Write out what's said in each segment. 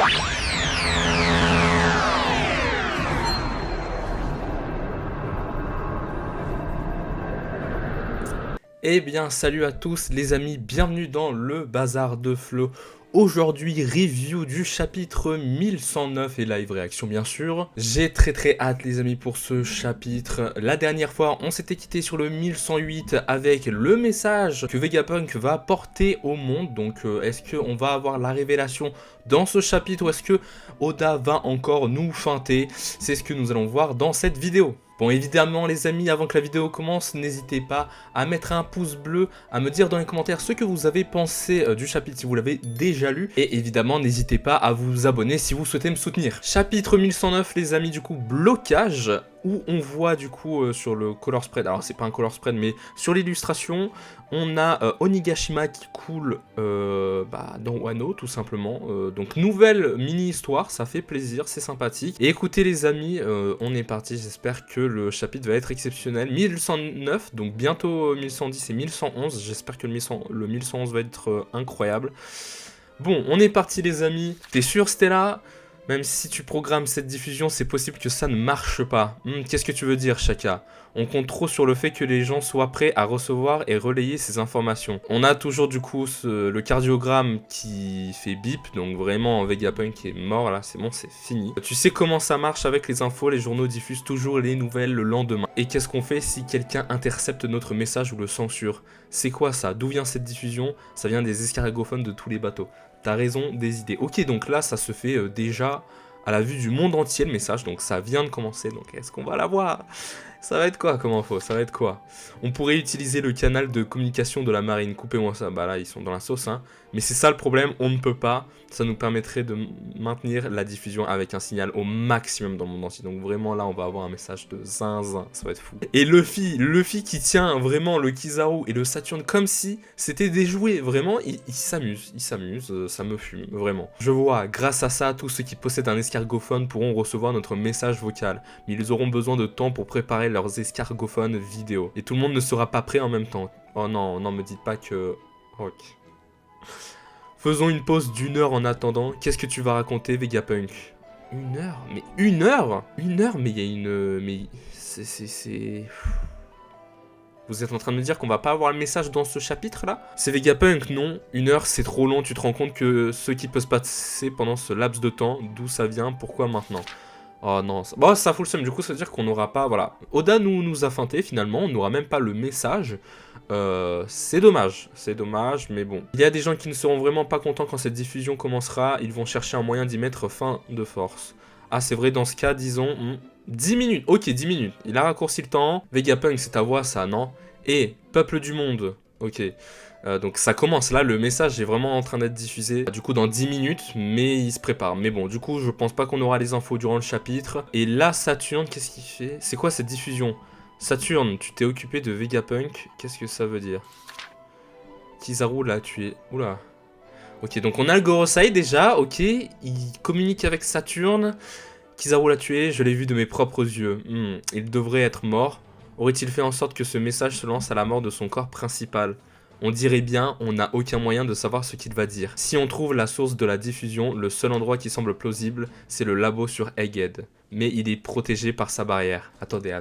Eh bien salut à tous les amis, bienvenue dans le bazar de Flo. Aujourd'hui review du chapitre 1109 et live réaction bien sûr. J'ai très hâte les amis pour ce chapitre. La dernière fois on s'était quitté sur le 1108 avec le message que Vegapunk va porter au monde. Donc est-ce qu'on va avoir la révélation dans ce chapitre ou est-ce que Oda va encore nous feinter? C'est ce que nous allons voir dans cette vidéo. Bon évidemment les amis, avant que la vidéo commence, n'hésitez pas à mettre un pouce bleu, à me dire dans les commentaires ce que vous avez pensé du chapitre si vous l'avez déjà lu. Et évidemment n'hésitez pas à vous abonner si vous souhaitez me soutenir. Chapitre 1109 les amis, du coup blocage, où on voit du coup sur le color spread, alors c'est pas un color spread mais sur l'illustration, on a Onigashima qui coule dans Wano tout simplement. Donc nouvelle mini-histoire, ça fait plaisir, c'est sympathique. Et écoutez les amis, on est parti, j'espère que le chapitre va être exceptionnel. 1109, donc bientôt 1110 et 1111, j'espère que le 1111 va être incroyable. Bon, on est parti les amis, t'es sûr Stella? Même si tu programmes cette diffusion, c'est possible que ça ne marche pas. Qu'est-ce que tu veux dire, Shaka? On compte trop sur le fait que les gens soient prêts à recevoir et relayer ces informations. On a toujours du coup le cardiogramme qui fait bip, donc vraiment Vegapunk est mort là, c'est bon, c'est fini. Tu sais comment ça marche avec les infos, les journaux diffusent toujours les nouvelles le lendemain. Et qu'est-ce qu'on fait si quelqu'un intercepte notre message ou le censure? C'est quoi ça? D'où vient cette diffusion? Ça vient des escargophones de tous les bateaux. T'as raison, des idées. Ok, donc là, ça se fait déjà à la vue du monde entier, le message. Donc ça vient de commencer. Donc est-ce qu'on va l'avoir? Ça va être quoi comme info? Ça va être quoi? On pourrait utiliser le canal de communication de la marine. Coupez-moi ça. Bah là, ils sont dans la sauce, hein. Mais c'est ça le problème, on ne peut pas. Ça nous permettrait de maintenir la diffusion avec un signal au maximum dans le monde entier. Donc vraiment là, on va avoir un message de zinzin. Ça va être fou. Et Luffy qui tient vraiment le Kizaru et le Saturne comme si c'était des jouets. Vraiment, il s'amuse. Il s'amuse. Ça me fume, vraiment. Je vois, grâce à ça, tous ceux qui possèdent un escargophone pourront recevoir notre message vocal. Mais ils auront besoin de temps pour préparer leurs escargophones vidéo. Et tout le monde ne sera pas prêt en même temps. Oh non, non, me dites pas que... Ok. Faisons une pause d'1 heure en attendant. Qu'est-ce que tu vas raconter, Vegapunk? 1 heure? Mais 1 heure? 1 heure? Mais il y a une... Mais... c'est... Vous êtes en train de me dire qu'on va pas avoir le message dans ce chapitre-là? C'est Vegapunk, non? 1 heure, c'est trop long. Tu te rends compte que ce qui peut se passer pendant ce laps de temps, d'où ça vient, pourquoi maintenant? Oh non, bon, ça fout le seum, du coup ça veut dire qu'on n'aura pas, voilà. Oda nous a feinté finalement, on n'aura même pas le message. C'est dommage, mais bon. Il y a des gens qui ne seront vraiment pas contents quand cette diffusion commencera, ils vont chercher un moyen d'y mettre fin de force. Ah c'est vrai, dans ce cas, disons, 10 minutes, ok 10 minutes, il a raccourci le temps. Vegapunk c'est ta voix ça, non? Et, peuple du monde, ok. Donc ça commence, là le message est vraiment en train d'être diffusé du coup dans 10 minutes, mais il se prépare. Mais bon, du coup je pense pas qu'on aura les infos durant le chapitre. Et là Saturne, qu'est-ce qu'il fait? C'est quoi cette diffusion? Saturne, tu t'es occupé de Vegapunk, qu'est-ce que ça veut dire? Kizaru l'a tué, oula. Ok, donc on a le Gorosei déjà, ok, il communique avec Saturne. Kizaru l'a tué, je l'ai vu de mes propres yeux. Il devrait être mort. Aurait-il fait en sorte que ce message se lance à la mort de son corps principal? On dirait bien, on n'a aucun moyen de savoir ce qu'il va dire. Si on trouve la source de la diffusion, le seul endroit qui semble plausible, c'est le labo sur Egghead. Mais il est protégé par sa barrière. Attendez,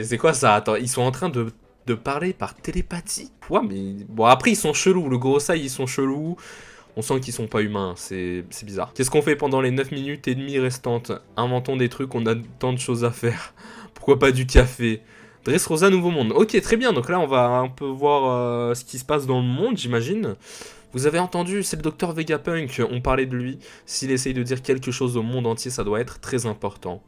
c'est quoi ça? Attends, ils sont en train de parler par télépathie? Ouais, mais... Bon, après, ils sont chelous, le Gorosei, ils sont chelous. On sent qu'ils sont pas humains, c'est bizarre. Qu'est-ce qu'on fait pendant les 9 minutes et demie restantes? Inventons des trucs, on a tant de choses à faire. Pourquoi pas du café? Dressrosa Nouveau Monde. Ok, très bien. Donc là, on va un peu voir ce qui se passe dans le monde, j'imagine. Vous avez entendu, c'est le docteur Vegapunk. On parlait de lui. S'il essaye de dire quelque chose au monde entier, ça doit être très important.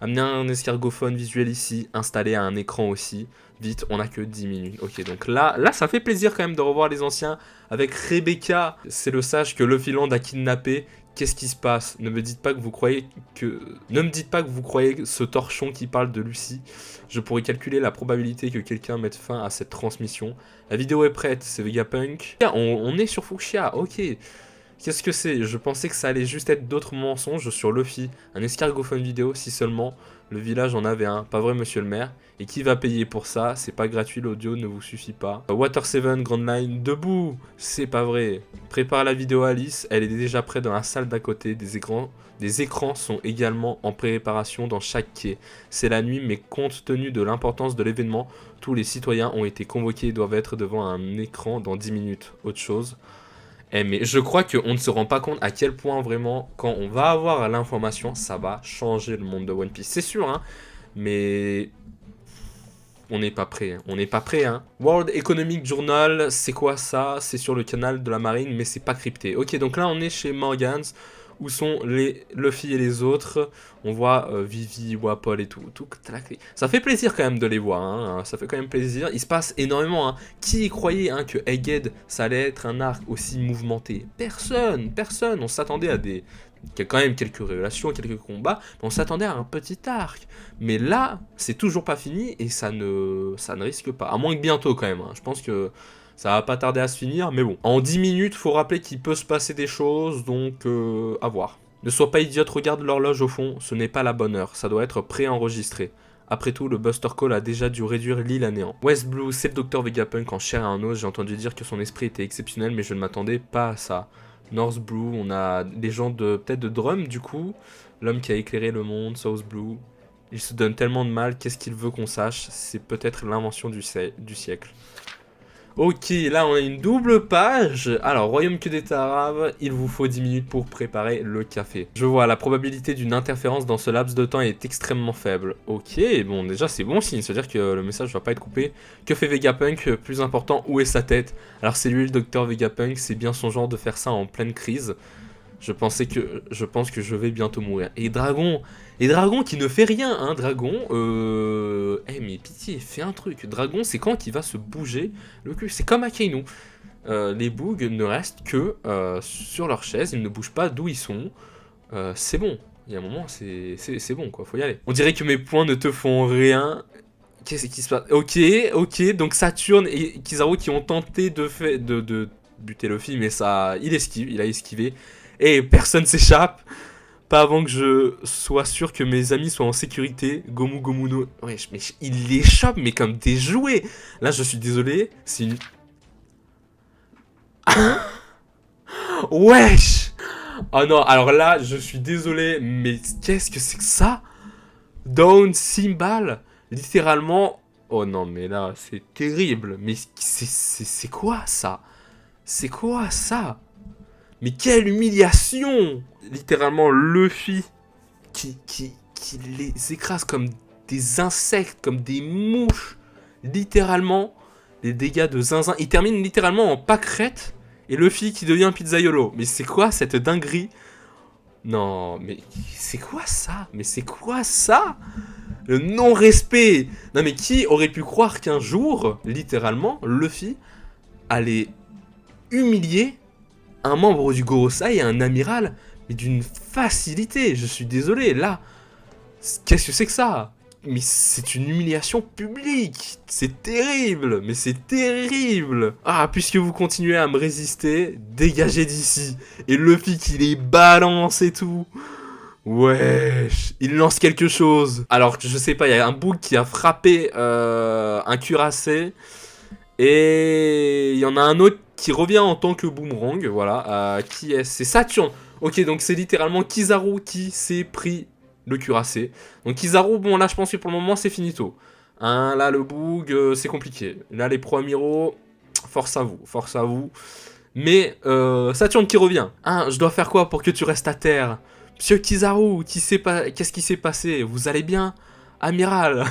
Amener un escargophone visuel ici. Installer un écran aussi. Vite, on a que 10 minutes. Ok, donc là, ça fait plaisir quand même de revoir les anciens. Avec Rebecca, c'est le sage que Luffy Land a kidnappé. Qu'est-ce qui se passe? Ne me dites pas que vous croyez ce torchon qui parle de Lucie. Je pourrais calculer la probabilité que quelqu'un mette fin à cette transmission. La vidéo est prête, c'est Vegapunk. On est sur Fuchsia, ok. Qu'est-ce que c'est? Je pensais que ça allait juste être d'autres mensonges sur Luffy. Un escargophone vidéo, si seulement le village en avait un. Pas vrai, monsieur le maire? Et qui va payer pour ça? C'est pas gratuit, l'audio ne vous suffit pas. Water 7, Grand Line, debout! C'est pas vrai. Prépare la vidéo Alice, elle est déjà prête dans la salle d'à côté. Des écrans sont également en préparation dans chaque quai. C'est la nuit, mais compte tenu de l'importance de l'événement, tous les citoyens ont été convoqués et doivent être devant un écran dans 10 minutes. Autre chose. Eh mais je crois qu'on ne se rend pas compte à quel point vraiment, quand on va avoir l'information, ça va changer le monde de One Piece. C'est sûr, hein, mais on n'est pas prêt. On n'est pas prêt, hein. World Economic Journal, c'est quoi ça? C'est sur le canal de la marine, mais c'est pas crypté. Ok, donc là on est chez Morgans. Où sont les Luffy et les autres? On voit Vivi, Wapol et tout. Ça fait plaisir quand même de les voir. Hein. Ça fait quand même plaisir. Il se passe énormément. Hein. Qui croyait hein, que Egghead, ça allait être un arc aussi mouvementé? Personne. On s'attendait à des... Il y a quand même quelques révélations, quelques combats. Mais on s'attendait à un petit arc. Mais là, c'est toujours pas fini et ça ne risque pas. À moins que bientôt quand même. Hein. Je pense que... ça va pas tarder à se finir, mais bon. En 10 minutes, faut rappeler qu'il peut se passer des choses, donc à voir. Ne sois pas idiote, regarde l'horloge au fond, ce n'est pas la bonne heure, ça doit être préenregistré. Après tout, le Buster Call a déjà dû réduire l'île à néant. West Blue, c'est le docteur Vegapunk en chair et en os, j'ai entendu dire que son esprit était exceptionnel, mais je ne m'attendais pas à ça. North Blue, on a des gens peut-être de Drum, du coup. L'homme qui a éclairé le monde, South Blue. Il se donne tellement de mal, qu'est-ce qu'il veut qu'on sache? C'est peut-être l'invention du siècle. Ok, là on a une double page. Alors, Royaume que d'État arabe, il vous faut 10 minutes pour préparer le café. Je vois, la probabilité d'une interférence dans ce laps de temps est extrêmement faible. Ok, bon déjà c'est bon signe, c'est-à-dire que le message ne va pas être coupé. Que fait Vegapunk? Plus important, où est sa tête? Alors c'est lui le docteur Vegapunk, c'est bien son genre de faire ça en pleine crise. Je pense que je vais bientôt mourir. Et Dragon qui ne fait rien, hein, Dragon. Mais pitié, fais un truc. Dragon, c'est quand qu'il va se bouger le cul. C'est comme Akainu. Les Boogs ne restent que sur leur chaise, ils ne bougent pas d'où ils sont. C'est bon. Il y a un moment, c'est bon, quoi. Faut y aller. On dirait que mes points ne te font rien. Qu'est-ce qui se passe? Ok. Donc Saturne et Kizaru qui ont tenté de buter Luffy, mais ça, il a esquivé. Et personne s'échappe. Pas avant que je sois sûr que mes amis soient en sécurité. Gomu Gomu no... Ouais, mais il les chope, mais comme des jouets. Là, je suis désolé. C'est une... Wesh. Oh non, alors là, je suis désolé. Mais qu'est-ce que c'est que ça? Down Symbol. Littéralement... Oh non, mais là, c'est terrible. Mais c'est quoi ça? C'est quoi ça? Mais quelle humiliation! Littéralement, Luffy qui les écrase comme des insectes, comme des mouches. Littéralement, les dégâts de zinzin. Il termine littéralement en pâquerette. Et Luffy qui devient pizzaiolo. Mais c'est quoi cette dinguerie? Non, mais c'est quoi ça? Mais c'est quoi ça? Le non-respect! Non mais qui aurait pu croire qu'un jour, littéralement, Luffy allait humilier un membre du Gorosei et un amiral, mais d'une facilité, je suis désolé, là, qu'est-ce que c'est que ça? Mais c'est une humiliation publique, c'est terrible, mais c'est terrible. Ah, puisque vous continuez à me résister, dégagez d'ici. Et Luffy qui les balance et tout. Wesh, il lance quelque chose. Alors, je sais pas, il y a un bug qui a frappé un cuirassé. Et il y en a un autre qui revient en tant que boomerang, voilà, qui est, c'est Saturne. Ok, donc c'est littéralement Kizaru qui s'est pris le cuirassé. Donc Kizaru, bon là je pense que pour le moment c'est finito. Hein, là le bug, c'est compliqué. Là les pro-amiraux, force à vous. Mais Saturne qui revient. Hein, je dois faire quoi pour que tu restes à terre? Monsieur Kizaru, qu'est-ce qui s'est passé? Vous allez bien? Amiral?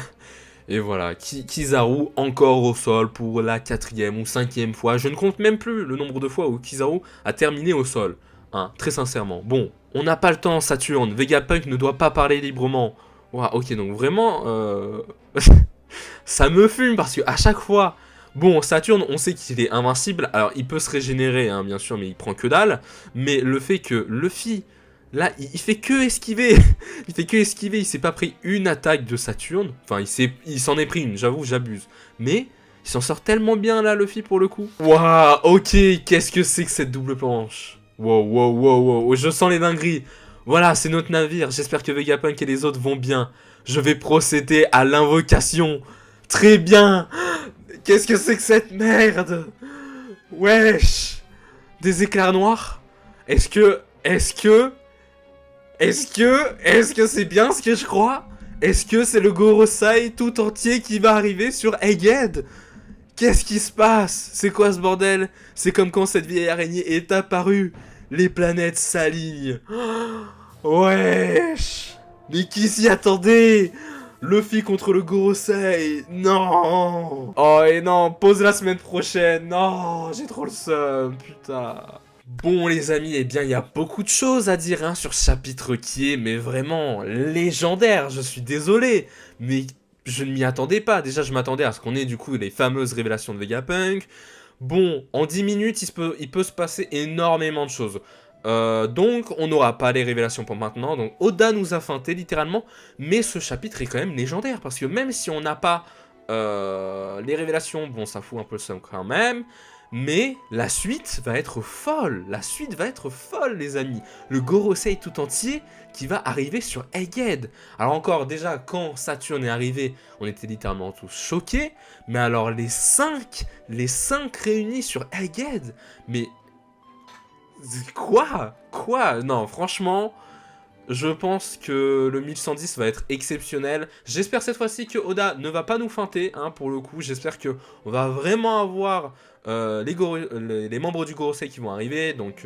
Et voilà, Kizaru encore au sol pour la 4e ou 5e fois. Je ne compte même plus le nombre de fois où Kizaru a terminé au sol. Hein, très sincèrement. Bon, on n'a pas le temps, Saturne. Vegapunk ne doit pas parler librement. Wow, ok, donc vraiment... ça me fume parce que à chaque fois... Bon, Saturne, on sait qu'il est invincible. Alors, il peut se régénérer, hein, bien sûr, mais il prend que dalle. Mais le fait que Luffy... Là, il fait que esquiver. Il s'est pas pris une attaque de Saturne. Enfin, il s'en est pris une, j'avoue, j'abuse. Mais, il s'en sort tellement bien, là, Luffy, pour le coup. Waouh, ok, qu'est-ce que c'est que cette double planche? Wow, wow, wow, wow, je sens les dingueries. Voilà, c'est notre navire. J'espère que Vegapunk et les autres vont bien. Je vais procéder à l'invocation. Très bien. Qu'est-ce que c'est que cette merde? Wesh. Des éclairs noirs? Est-ce que c'est bien ce que je crois? Est-ce que c'est le Gorosei tout entier qui va arriver sur Egghead? Qu'est-ce qui se passe? C'est quoi ce bordel? C'est comme quand cette vieille araignée est apparue. Les planètes s'alignent. Wesh. Mais qui s'y attendait? Luffy contre le Gorosei. Non. Oh et non, pause la semaine prochaine. Non, j'ai trop le seum, putain. Bon les amis, eh bien il y a beaucoup de choses à dire hein, sur ce chapitre qui est mais vraiment légendaire, je suis désolé, mais je ne m'y attendais pas. Déjà je m'attendais à ce qu'on ait du coup les fameuses révélations de Vegapunk. Bon, en 10 minutes il peut se passer énormément de choses. Donc on n'aura pas les révélations pour maintenant, donc Oda nous a feinté littéralement, mais ce chapitre est quand même légendaire, parce que même si on n'a pas les révélations, bon ça fout un peu le seum quand même, mais la suite va être folle, les amis. Le Gorosei tout entier qui va arriver sur Egghead. Alors encore, déjà, quand Saturne est arrivé, on était littéralement tous choqués, mais alors les 5 réunis sur Egghead, mais... Quoi? Non, franchement... Je pense que le 1110 va être exceptionnel. J'espère cette fois-ci que Oda ne va pas nous feinter, hein, pour le coup. J'espère qu'on va vraiment avoir les membres du Gorosei qui vont arriver. Donc,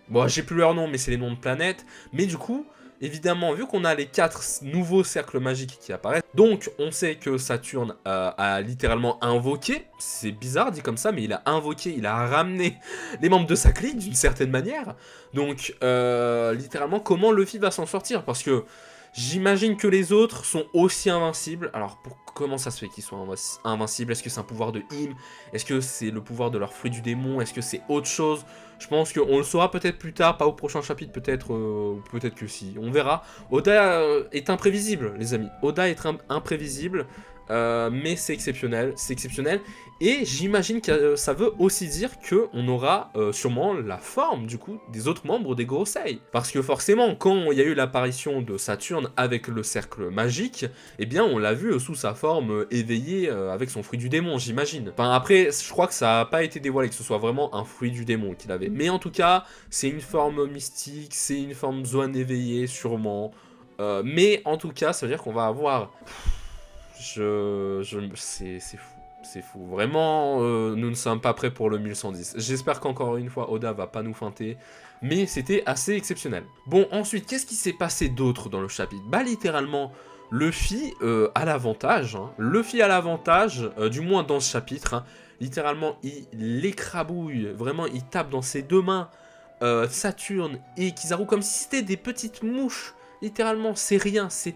bon, j'ai plus leur nom, mais c'est les noms de planètes. Mais du coup, évidemment, vu qu'on a les 4 nouveaux cercles magiques qui apparaissent, donc on sait que Saturne a littéralement invoqué. C'est bizarre dit comme ça, mais il a invoqué, il a ramené les membres de sa clique d'une certaine manière. Donc, littéralement, comment Luffy va s'en sortir? Parce que j'imagine que les autres sont aussi invincibles. Alors, comment ça se fait qu'ils soient invincibles? Est-ce que c'est un pouvoir de Hime? Est-ce que c'est le pouvoir de leur fruit du démon? Est-ce que c'est autre chose? Je pense qu'on le saura peut-être plus tard, pas au prochain chapitre, peut-être peut-être que si. On verra. Oda est imprévisible, les amis. Oda est imprévisible. Mais c'est exceptionnel, et j'imagine que ça veut aussi dire qu'on aura sûrement la forme du coup des autres membres des Gorosei. Parce que forcément, quand il y a eu l'apparition de Saturne avec le cercle magique, eh bien on l'a vu sous sa forme éveillée avec son fruit du démon, j'imagine. Enfin après, je crois que ça n'a pas été dévoilé que ce soit vraiment un fruit du démon qu'il avait. Mais en tout cas, c'est une forme mystique, c'est une forme Zoan éveillée sûrement. Mais en tout cas, ça veut dire qu'on va avoir... c'est fou. Vraiment, nous ne sommes pas prêts pour le 1110. J'espère qu'encore une fois, Oda va pas nous feinter. Mais c'était assez exceptionnel. Bon, ensuite, qu'est-ce qui s'est passé d'autre dans le chapitre? Bah, littéralement, Luffy a l'avantage. Hein. Luffy a l'avantage, du moins dans ce chapitre. Hein. Littéralement, il écrabouille. Vraiment, il tape dans ses deux mains Saturne et Kizaru comme si c'était des petites mouches. Littéralement, c'est rien. C'est...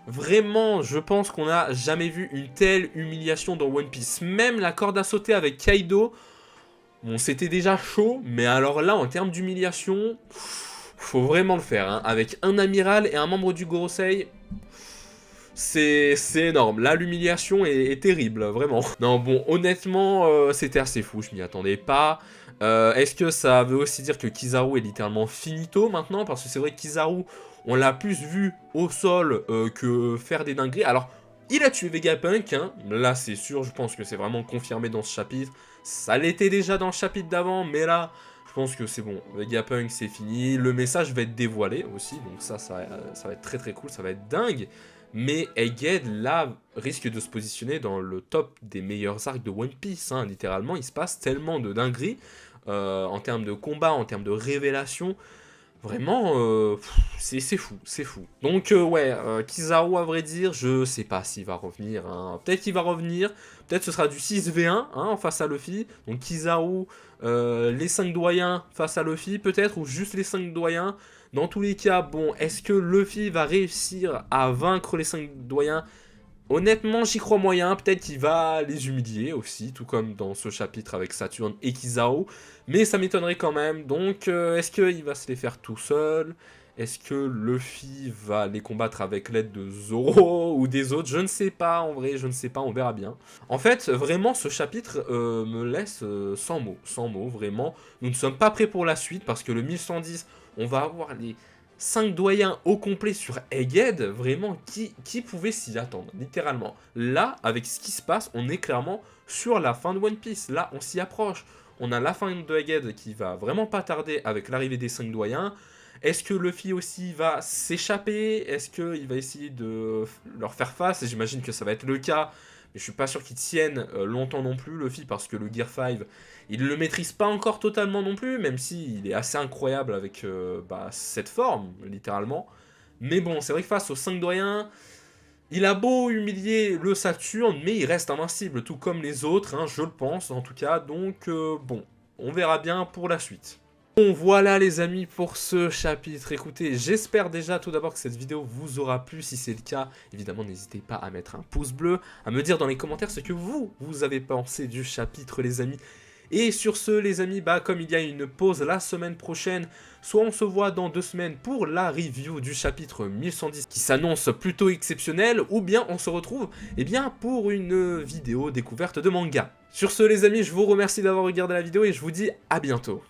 Vraiment, je pense qu'on n'a jamais vu une telle humiliation dans One Piece. Même la corde à sauter avec Kaido, bon, c'était déjà chaud, mais alors là, en termes d'humiliation, faut vraiment le faire. Hein. Avec un amiral et un membre du Gorosei, c'est énorme. Là, l'humiliation est terrible, vraiment. Non, bon, honnêtement, c'était assez fou, je m'y attendais pas. Est-ce que ça veut aussi dire que Kizaru est littéralement finito maintenant? Parce que c'est vrai que Kizaru, on l'a plus vu au sol que faire des dingueries. Alors, il a tué Vegapunk, hein. Là c'est sûr, je pense que c'est vraiment confirmé dans ce chapitre. Ça l'était déjà dans le chapitre d'avant, mais là, je pense que c'est bon. Vegapunk c'est fini, le message va être dévoilé aussi, donc ça va être très très cool, ça va être dingue. Mais Egghead, là, risque de se positionner dans le top des meilleurs arcs de One Piece, hein. Littéralement, il se passe tellement de dingueries en termes de combat, en termes de révélation. Vraiment, c'est fou. Donc ouais, Kizaru à vrai dire, je sais pas s'il va revenir. Hein. Peut-être qu'il va revenir, peut-être ce sera du 6v1 hein, face à Luffy. Donc Kizaru, les 5 doyens face à Luffy peut-être, ou juste les 5 doyens. Dans tous les cas, bon, est-ce que Luffy va réussir à vaincre les 5 doyens? Honnêtement, j'y crois moyen, peut-être qu'il va les humilier aussi, tout comme dans ce chapitre avec Saturne et Kizaru, mais ça m'étonnerait quand même, donc est-ce qu'il va se les faire tout seul? Est-ce que Luffy va les combattre avec l'aide de Zoro ou des autres? Je ne sais pas, en vrai, je ne sais pas, on verra bien. En fait, vraiment, ce chapitre me laisse sans mots, vraiment. Nous ne sommes pas prêts pour la suite, parce que le 1110, on va avoir les 5 doyens au complet sur Egghead. Vraiment, qui pouvait s'y attendre, littéralement. Là, avec ce qui se passe, on est clairement sur la fin de One Piece. Là, on s'y approche. On a la fin de Egghead qui va vraiment pas tarder avec l'arrivée des 5 doyens. Est-ce que Luffy aussi va s'échapper? Est-ce qu'il va essayer de leur faire face? Et j'imagine que ça va être le cas. Mais je suis pas sûr qu'il tienne longtemps non plus, Luffy, parce que le Gear 5, il le maîtrise pas encore totalement non plus, même s'il est assez incroyable avec cette forme, littéralement. Mais bon, c'est vrai que face aux 5 doyens, il a beau humilier le Saturne, mais il reste invincible, tout comme les autres, hein, je le pense en tout cas. Donc bon, on verra bien pour la suite. Bon, voilà les amis pour ce chapitre. Écoutez, j'espère déjà tout d'abord que cette vidéo vous aura plu. Si c'est le cas, évidemment, n'hésitez pas à mettre un pouce bleu, à me dire dans les commentaires ce que vous avez pensé du chapitre, les amis. Et sur ce, les amis, comme il y a une pause la semaine prochaine, soit on se voit dans 2 semaines pour la review du chapitre 1110 qui s'annonce plutôt exceptionnel, ou bien on se retrouve pour une vidéo découverte de manga. Sur ce, les amis, je vous remercie d'avoir regardé la vidéo et je vous dis à bientôt.